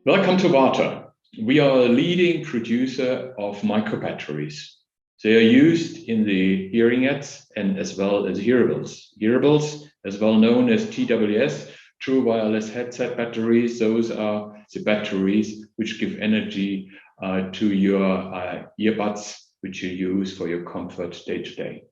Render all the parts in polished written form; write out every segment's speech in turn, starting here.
Welcome to VARTA. We are a leading producer of microbatteries. They are used in the hearing aids and as well as hearables. Hearables, as well known as TWS, true wireless headset batteries. Those are the batteries which give energy to your earbuds, which you use for your comfort day to day.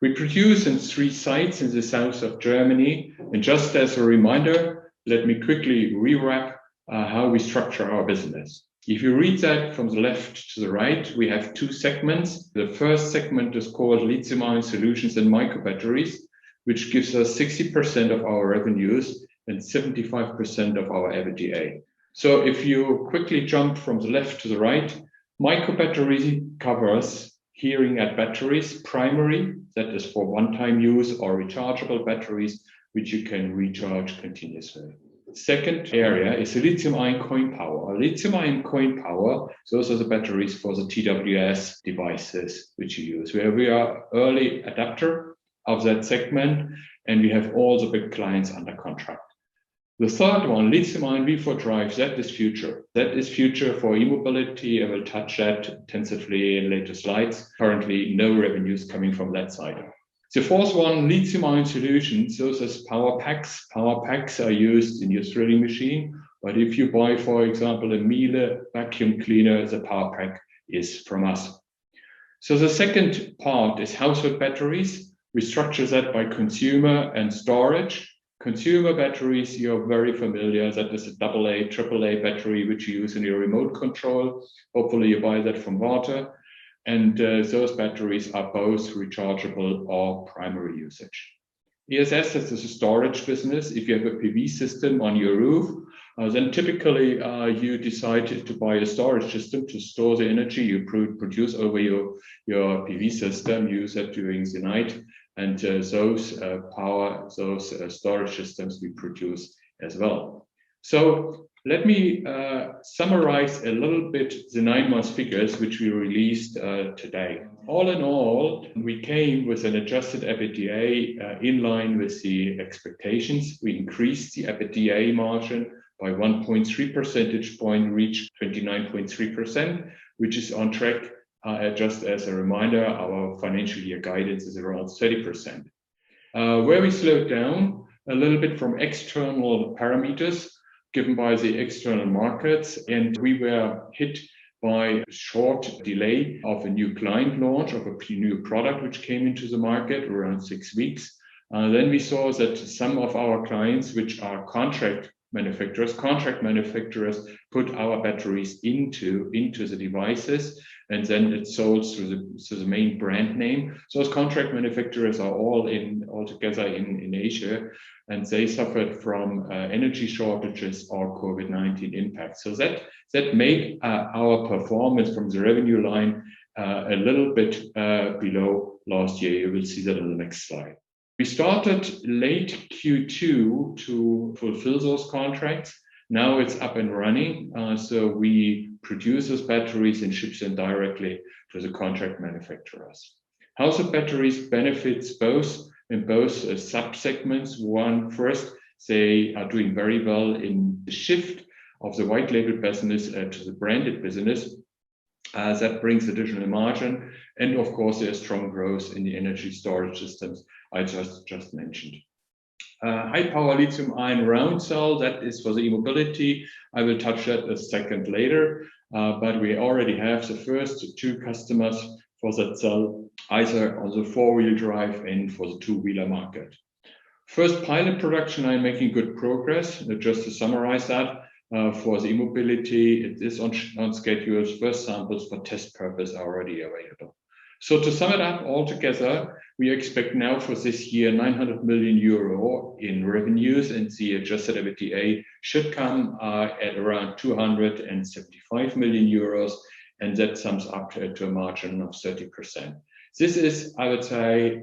We produce in 3 sites in the south of Germany. And just as a reminder, let me quickly rewrap how we structure our business. If you read that from the left to the right, we have 2 segments. The first segment is called lithium-ion solutions and microbatteries, which gives us 60% of our revenues and 75% of our EBITDA. So if you quickly jump from the left to the right, microbattery covers hearing aid batteries, primary, that is for one-time use, or rechargeable batteries, which you can recharge continuously. Second area is lithium-ion coin power. Lithium-ion coin power, those are the batteries for the TWS devices which you use, where we are early adapter of that segment, and we have all the big clients under contract. The third one, lithium-ion V4 drives, that is future. That is future for e-mobility. I will touch that intensively in later slides. Currently, no revenues coming from that side. The fourth one, lithium-ion solutions, those are power packs. Power packs are used in your drilling machine, but if you buy, for example, a Miele vacuum cleaner, the power pack is from us. So the second part is household batteries. We structure that by consumer and storage. Consumer batteries, you're very familiar. That is a AA, AAA battery, which you use in your remote control. Hopefully you buy that from VARTA. And those batteries are both rechargeable or primary usage. ESS is a storage business. If you have a PV system on your roof, then typically you decide to buy a storage system to store the energy you produce over your PV system, use it during the night. And those storage systems we produce as well. So let me summarize a little bit the 9-month figures which we released today. All in all, we came with an adjusted EBITDA in line with the expectations. We increased the EBITDA margin by 1.3 percentage point, reached 29.3%, which is on track. Just as a reminder, our financial year guidance is around 30%. Where we slowed down a little bit from external parameters, given by the external markets, and we were hit by a short delay of a new client launch of a new product which came into the market around 6 weeks. Then we saw that some of our clients, which are contract manufacturers put our batteries into the devices, and then it's sold through the main brand name. So those contract manufacturers are all together in Asia, and they suffered from energy shortages or COVID-19 impact. So that made our performance from the revenue line a little bit below last year. You will see that on the next slide. We started late Q2 to fulfill those contracts. Now it's up and running. So we produce those batteries and ship them directly to the contract manufacturers. Household batteries benefits in both sub-segments. One, first, they are doing very well in the shift of the white label business to the branded business. That brings additional margin. And of course, there's strong growth in the energy storage systems I just mentioned. High power lithium-ion round cell, that is for the e-mobility. I will touch that a second later, but we already have the first 2 customers for that cell, either on the 4-wheel drive and for the 2-wheeler market. First pilot production, I'm making good progress. Just to summarize that, for the e-mobility, it is on schedule. First samples for test purpose are already available. So to sum it up altogether, we expect now for this year 900 million euro in revenues, and the adjusted EBITDA should come at around 275 million euros, and that sums up to a margin of 30%. This is, I would say,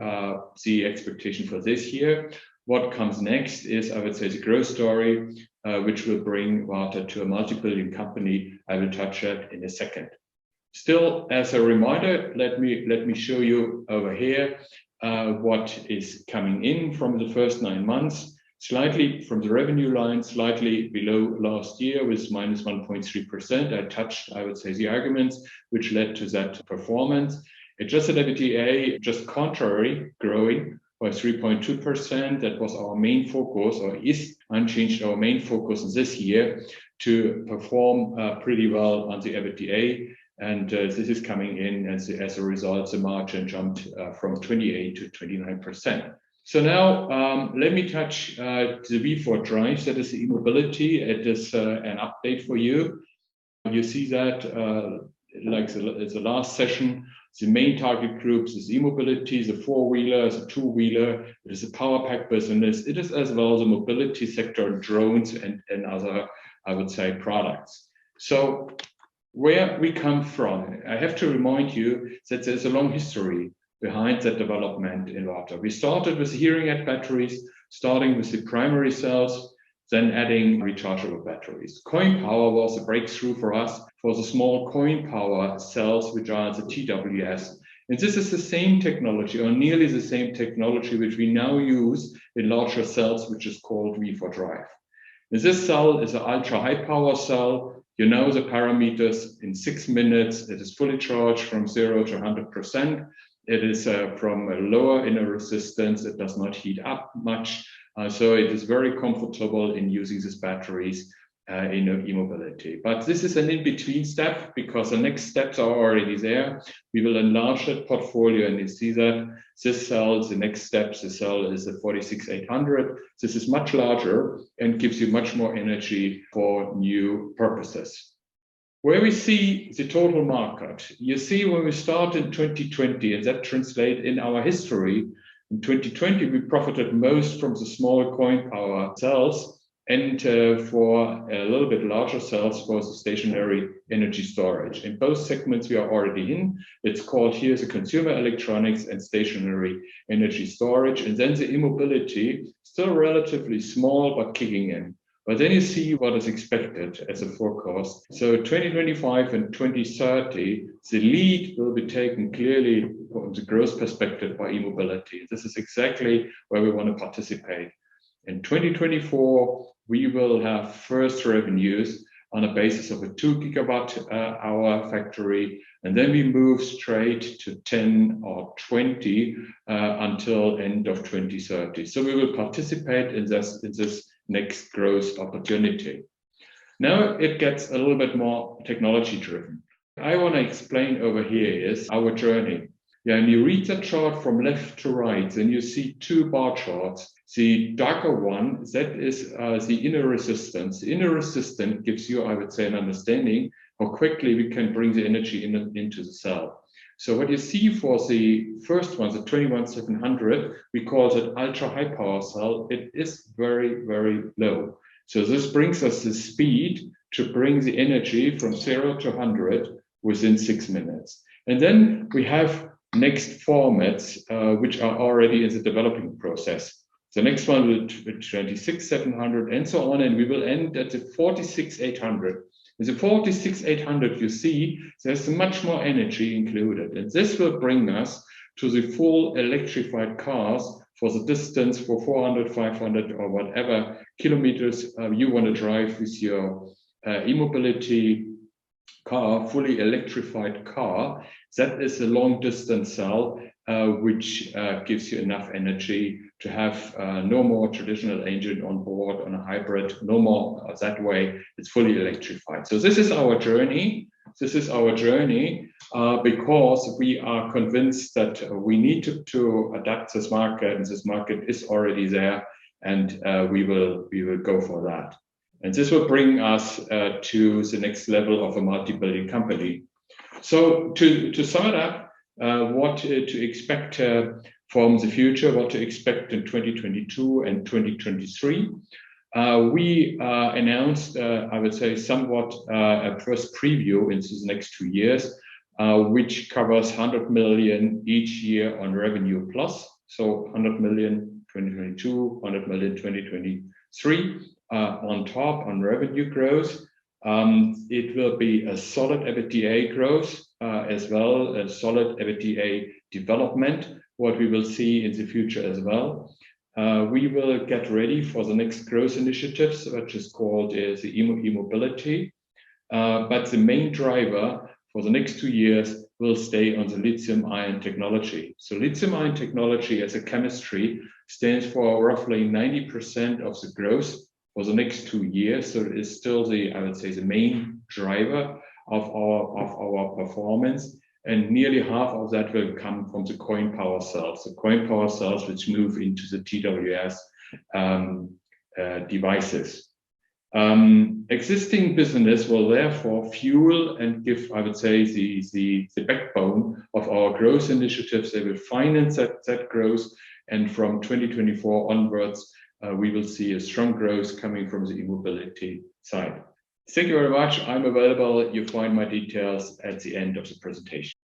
the expectation for this year. What comes next is, I would say, the growth story, which will bring VARTA to a multi-billion company. I will touch that in a second. Still, as a reminder, let me show you over here what is coming in from the first 9 months. Slightly from the revenue line, slightly below last year with minus 1.3%. I touched, I would say, the arguments which led to that performance. Adjusted EBITDA, just contrary, growing by 3.2%. That was our main focus, or is unchanged our main focus this year, to perform pretty well on the EBITDA. And this is coming in as a result, the margin jumped from 28 to 29%. So now let me touch the V4 drives, that is the e-mobility. It is an update for you. You see that like the last session, the main target groups is e-mobility, the four-wheeler, the two-wheeler, it is the power pack business, it is as well the mobility sector, drones and other, I would say, products. So where we come from, I have to remind you that there's a long history behind that development in VARTA. We started with hearing aid batteries, starting with the primary cells, then adding rechargeable batteries. Coin power was a breakthrough for us for the small coin power cells, which are the TWS. And this is the same technology, or nearly the same technology, which we now use in larger cells, which is called V4 drive. And this cell is an ultra high power cell. You know the parameters in 6 minutes. It is fully charged from 0 to 100%. It is from a lower inner resistance. It does not heat up much. So it is very comfortable in using these batteries in e-mobility. But this is an in-between step because the next steps are already there. We will enlarge that portfolio, and you see that this cell, the next steps, the cell is the 46800. This is much larger and gives you much more energy for new purposes. Where we see the total market, you see when we start in 2020, and that translates in our history. In 2020, we profited most from the small coin power cells, and for a little bit larger cells for the stationary energy storage. In both segments we are already in. It's called here the consumer electronics and stationary energy storage. And then the e-mobility, still relatively small, but kicking in. But then you see what is expected as a forecast. So 2025 and 2030, the lead will be taken clearly from the growth perspective by e-mobility. This is exactly where we want to participate. In 2024, we will have first revenues on a basis of a 2 gigawatt hour factory, and then we move straight to 10 or 20 until end of 2030. So we will participate in this next growth opportunity. Now it gets a little bit more technology driven. I want to explain over here is our journey. Yeah, and you read the chart from left to right, and you see two bar charts. The darker one, that is the inner resistance. The inner resistance gives you, I would say, an understanding how quickly we can bring the energy into the cell. So what you see for the first one, the 21700, we call it ultra high power cell. It is very, very low. So this brings us the speed to bring the energy from 0 to 100 within 6 minutes. And then we have next formats, which are already in the developing process. The next one will be 26700 and so on, and we will end at the 46800. In the 46800, you see there's much more energy included, and this will bring us to the full electrified cars for the distance for 400, 500, or whatever kilometers you want to drive with your e-mobility car, fully electrified car. That is a long distance cell, which gives you enough energy to have no more traditional engine on board on a hybrid, no more that way. It's fully electrified. So this is our journey. This is our journey because we are convinced that we need to adapt this market, and this market is already there, and we will go for that. And this will bring us to the next level of a multi-billion company. So to sum it up, what to expect from the future, what to expect in 2022 and 2023. We announced, I would say, somewhat a first preview into the next 2 years, which covers 100 million each year on revenue plus. So 100 million 2022, 100 million 2023 on top on revenue growth. It will be a solid EBITDA growth as well, a solid EBITDA development, what we will see in the future as well. We will get ready for the next growth initiatives, which is called the e-mobility. But the main driver for the next 2 years will stay on the lithium-ion technology. So lithium-ion technology as a chemistry stands for roughly 90% of the growth for the next 2 years. So it is still I would say, the main driver of our performance. And nearly half of that will come from the coin power cells. The coin power cells which move into the TWS devices. Existing business will therefore fuel and give, I would say, the backbone of our growth initiatives. They will finance that growth, and from 2024 onwards, we will see a strong growth coming from the e-mobility side. Thank you very much. I'm available. You find my details at the end of the presentation.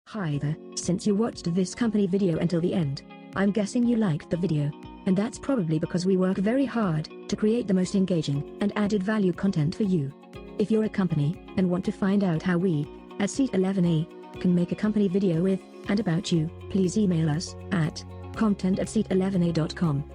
Hi there, since you watched this company video until the end, I'm guessing you liked the video. And that's probably because we work very hard to create the most engaging and added value content for you. If you're a company and want to find out how we, at Seat 11A, can make a company video with and about you, please email us at content@seat11a.com.